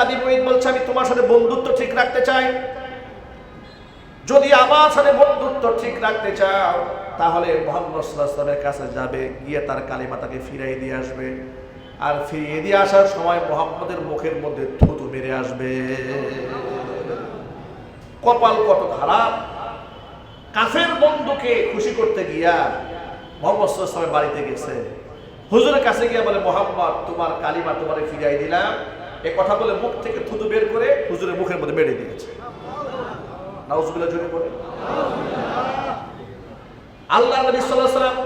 আবি মুঈদ বলছে, আমি তোমার সাথে বন্ধুত্ব ঠিক রাখতে চাই। যদি আমার সাথে বন্ধুত্ব ঠিক রাখতে চাও তাহলে মুহাম্মদ সাল্লাল্লাহু আলাইহি ওয়াসাল্লামের কাছে যাবে, গিয়ে তার কালিমাটাকে ফিরাই দিয়ে আসবে। আর ফিরিয়ে দিয়ে আসার সময় মুহাম্মদের মুখের মধ্যে থুতু মেরে আসবে। কপাল কত খারাপ! কাফের বন্ধুকে খুশি করতে গিয়া মুহাম্মদ সাল্লাল্লাহু আলাইহি ওয়াসাল্লামের বাড়িতে গেছে। হুজুরের কাছে গিয়ে বলে, মুহাম্মদ তোমার কালিমা তোমারে ফিরাই দিলাম। এই কথা বলে মুখ থেকে থুতু বের করে হুজুরের মুখের মধ্যে মেরে দিয়েছে। নাউজুবিল্লাহ জোরে বলে। আল্লাহ নবী সাল্লাল্লাহু আলাইহি ওয়াসাল্লাম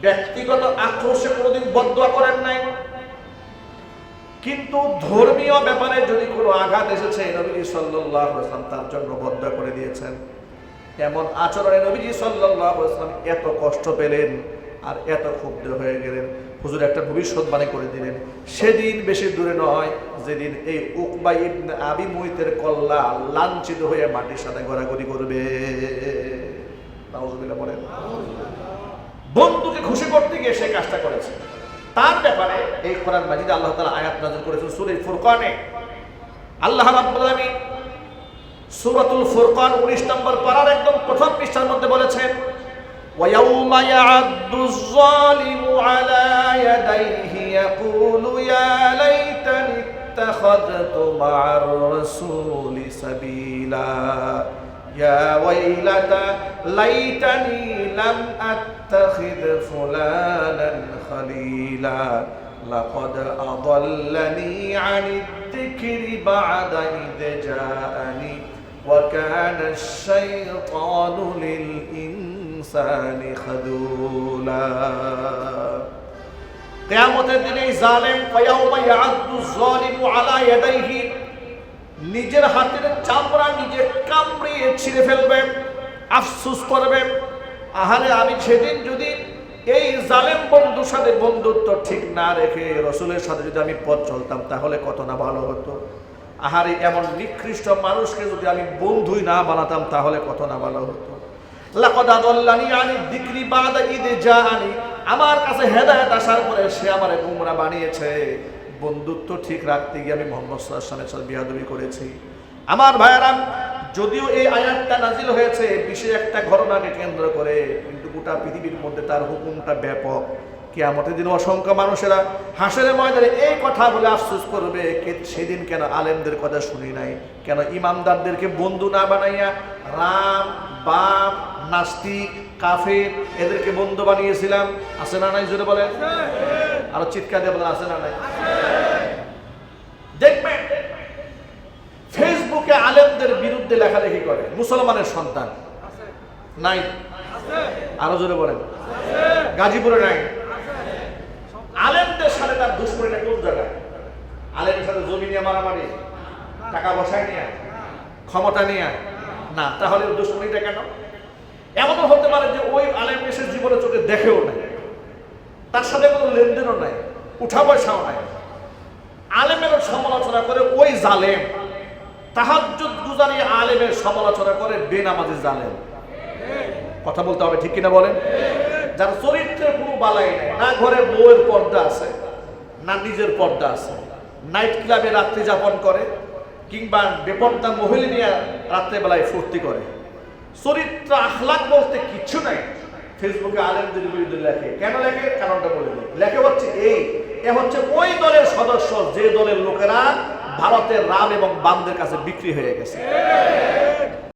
ব্যক্তিগত আক্রোশে কোনোদিন বদদুয়া করেন নাই, কিন্তু ধর্মীয় ব্যাপারে যদি কোনো আঘাত এসেছে নবী সাল্লাল্লাহু আলাইহি ওয়াসাল্লাম তার জন্য বদদুয়া করে দিয়েছেন। এমন আচরণে নবী সাল্লাল্লাহু আলাইহি ওয়াসাল্লাম এত কষ্ট পেলেন আর এত ক্ষুব্ধ হয়ে গেলেন, হুজুর একটা ভবিষ্যৎবাণী করে দিলেন। সেদিন বেশি দূরে নয় যেদিন এই উকবা ইবনে আবি মুঈতের কল্লা লাঞ্ছিত হয়ে মাটির সাথে ঘোরাঘুরি করবে। নাউজুবিল্লাহ বলেন। বন্ধুকে খুশি করতে গিয়ে সে কাজটা করেছে। তার ব্যাপারে এই কোরআন মাজিদে আল্লাহ তাআলা আয়াত নাযিল করেছেন সূরা ফুরকানে। আল্লাহ রাব্বুল আলামিন সূরাতুল ফুরকান 19 নম্বর পারার একদম প্রথম পৃষ্ঠার মধ্যে বলেছেন, وَيَوْمَ يَعَضُّ الظَّالِمُ عَلَى يَدَيْهِ يَقُولُ يَا لَيْتَنِي اتَّخَذْتُ مَعَ الرَّسُولِ سَبِيلًا يَا وَيْلَتَى لَيْتَنِي لَمْ أَتَّخِذْ فُلَانًا خَلِيلًا لَقَدْ أَضَلَّنِي عَنِ الذِّكْرِ بَعْدَ إِذْ جَاءَنِي وَكَانَ الشَّيْطَانُ لِلْإِنسَانِ خَذُولًا। কিয়ামতের দিনে জালেম ওয়ায়াউমা ইয়া'আদ্দুজ যালিমু আলা ইয়াদাইহি, নিজের হাতের চামড়া নিজে কামড়িয়ে ছিঁড়ে ফেলবে, আফসোস করবে, আহারে আমি সেদিন যদি এই জালেম বন্ধুর সাথে বন্ধুত্ব ঠিক না রেখে রাসূলের সাথে যদি আমি পথ চলতাম তাহলে কত না ভালো হতো। আহারে এমন নিকৃষ্ট মানুষকে যদি আমি বন্ধুই না বানাতাম তাহলে কত না ভালো হতো। লাকাদ আদাল্লানি আনি যিকরি বাদা ইদ জাআনি, আমার কাছে হেদায়েত আসার পরে সে আমারে গোমরা বানিয়েছে। বন্ধুত্ব ঠিক রাখতে গিয়ে আমি মুহাম্মদ সাল্লাল্লাহু আলাইহি ওয়াসাল্লামের সাথে বিয়াদবি করেছি। আমার ভাইয়েরা, যদিও এই আয়াতটা নাজিল হয়েছে বিশেষ একটা ঘটনাকে কেন্দ্র করে, কিন্তু গোটা পৃথিবীর মধ্যে তার হুকুমটা ব্যাপক। কিয়ামতের দিন অসংখ্য মানুষেরা হাসরের ময়দানে এই কথা বলে আফসোস করবে, সেদিন কেন আলেমদের কথা শুনি নাই, কেন ইমামদারদেরকে বন্ধু না বানাইয়া রাম বাপ নাস্তিক কাফের এদেরকে বন্ধু বানিয়েছিলাম। আছে না নাই? জোরে বলেন, আরো চিৎকার দিয়ে বলেন, আছে না নাই? দেখবেন ফেসবুকে আলেমদের বিরুদ্ধে লেখালেখি করে মুসলমানের সন্তান নাই? আরো জোরে বলেন, গাজীপুরে নাই? আলেমদের সাথে তার দুশ্মনীটা কোন জায়গায়? আলেমের সাথে জমি নিয়ে মারামারি, টাকা বসায় নিয়ে, ক্ষমতা নিয়ে না, তাহলে দুশ্মনীটা কেন? এমনও হতে পারে যে ওই আলেম এসে জীবনে চোখে দেখেও নাই, তার সাথে কোনো লেনদেনও নাই, উঠা পয়সাও নাই, আলেমের সমালোচনা করে ওই জালেম, তাহাজ্জুদ গুজারি আলেমের সমালোচনা করে বেনামাজি জালেম। কথা বলতে হবে, ঠিক কিনা বলেন? যার চরিত্রের কোনো বালাই নেই, না ঘরে বউয়ের পর্দা আছে না নিজের পর্দা আছে, নাইট ক্লাবে রাত্রি যাপন করে কিংবা বেপর্দা মহিলা নিয়ে রাত্রেবেলায় ফুর্তি করে, চরিত্র আখলাক বলতে কিচ্ছু নাই। ফেসবুকে আলেমদের বিরুদ্ধে লেখে, কেন লেখে? কারণটা বলে দিই। লেখে হচ্ছে এ হচ্ছে ওই দলের সদস্য যে দলের লোকেরা ভারতের রাম এবং বামদের কাছে বিক্রি হয়ে গেছে।